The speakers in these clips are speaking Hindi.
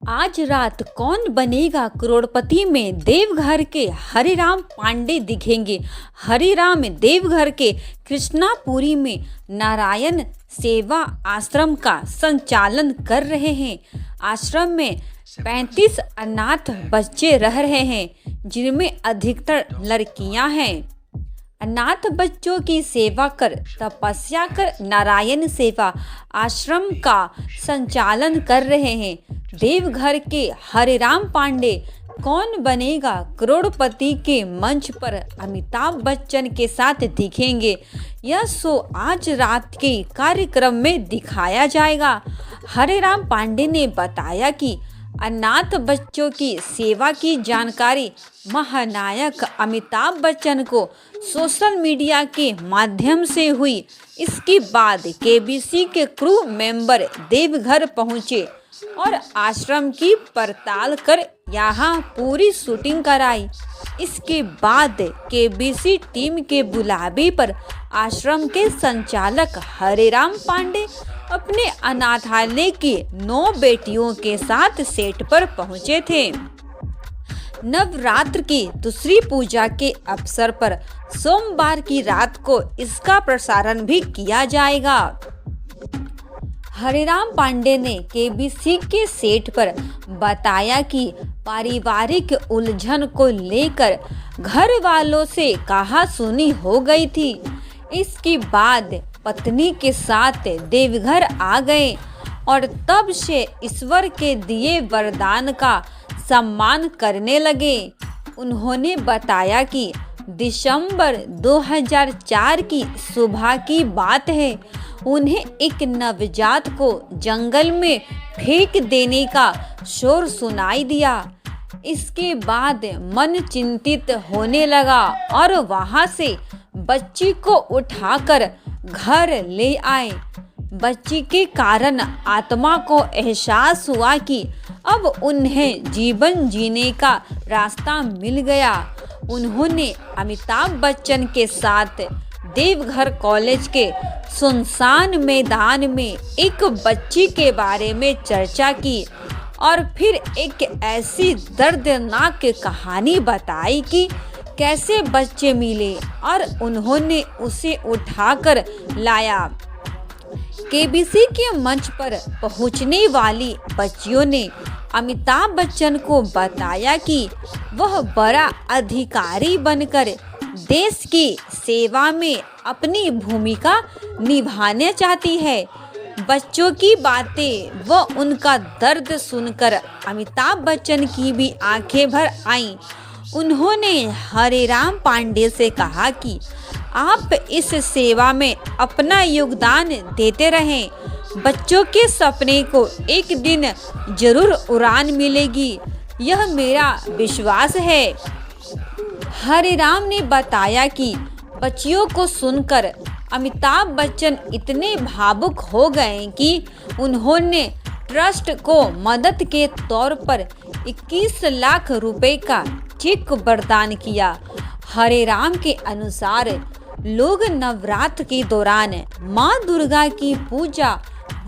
आज रात कौन बनेगा करोड़पति में देवघर के हरिराम पांडे दिखेंगे। हरिराम देवघर के कृष्णापुरी में नारायण सेवा आश्रम का संचालन कर रहे हैं। आश्रम में 35 अनाथ बच्चे रह रहे हैं, जिनमें अधिकतर लड़कियां हैं। अनाथ बच्चों की सेवा कर तपस्या कर नारायण सेवा आश्रम का संचालन कर रहे हैं। देवघर के हरिराम पांडे कौन बनेगा करोड़पति के मंच पर अमिताभ बच्चन के साथ दिखेंगे। यह शो आज रात के कार्यक्रम में दिखाया जाएगा। हरिराम पांडे ने बताया कि अनाथ बच्चों की सेवा की जानकारी महानायक अमिताभ बच्चन को सोशल मीडिया के माध्यम से हुई। इसके बाद केबीसी के क्रू मेंबर देवघर पहुंचे और आश्रम की पड़ताल कर यहाँ पूरी शूटिंग कराई। इसके बाद केबीसी टीम के बुलावे पर आश्रम के संचालक हरिराम पांडे अपने अनाथालय की 9 बेटियों के साथ सेट पर पहुंचे थे। नवरात्र की दूसरी पूजा के अवसर पर सोमवार की रात को इसका प्रसारण भी किया जाएगा। हरिराम पांडे ने केबीसी के सेट पर बताया कि पारिवारिक उलझन को लेकर घर वालों से कहासुनी हो गई थी। इसके बाद पत्नी के साथ देवघर आ गए और तब से ईश्वर के दिए वरदान का सम्मान करने लगे। उन्होंने बताया कि दिसंबर 2004 की सुबह की बात है। उन्हें एक नवजात को जंगल में फेंक देने का शोर सुनाई दिया। इसके बाद मन चिंतित होने लगा और वहां से बच्ची को उठाकर घर ले आए। बच्ची के कारण आत्मा को एहसास हुआ कि अब उन्हें जीवन जीने का रास्ता मिल गया। उन्होंने अमिताभ बच्चन के साथ देवघर कॉलेज के सुनसान मैदान में एक बच्ची के बारे में चर्चा की और फिर एक ऐसी दर्दनाक कहानी बताई कि कैसे बच्चे मिले और उन्होंने उसे उठाकर लाया। केबीसी के मंच पर पहुंचने वाली बच्चियों ने अमिताभ बच्चन को बताया कि वह बड़ा अधिकारी बनकर देश की सेवा में अपनी भूमिका निभाना चाहती है। बच्चों की बातें व उनका दर्द सुनकर अमिताभ बच्चन की भी आंखें भर आईं। उन्होंने हरिराम पांडे से कहा कि आप इस सेवा में अपना योगदान देते रहें। बच्चों के सपने को एक दिन जरूर उड़ान मिलेगी, यह मेरा विश्वास है। हरिराम ने बताया कि बच्चियों को सुनकर अमिताभ बच्चन इतने भावुक हो गए कि उन्होंने ट्रस्ट को मदद के तौर पर 21 लाख रुपए का चेक प्रदान किया। हरिराम के अनुसार लोग नवरात्र के दौरान माँ दुर्गा की पूजा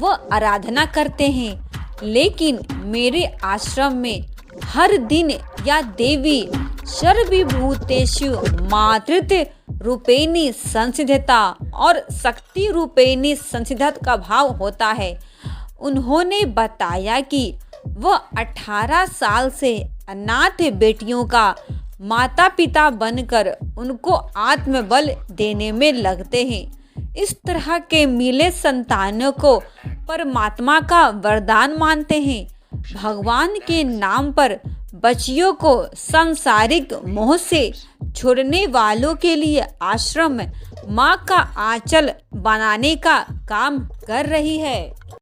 व आराधना करते हैं, लेकिन मेरे आश्रम में हर दिन या देवी सर्वभूतेषु मातृत्व रूपेणी संसिद्धता और शक्ति रूपेणी संसिद्धता का भाव होता है। उन्होंने बताया कि वह 18 साल से अनाथ बेटियों का माता पिता बनकर उनको आत्मबल देने में लगते हैं। इस तरह के मिले संतानों को परमात्मा का वरदान मानते हैं। भगवान के नाम पर बच्चियों को सांसारिक मोह से छोड़ने वालों के लिए आश्रम माँ का आंचल बनाने का काम कर रही है।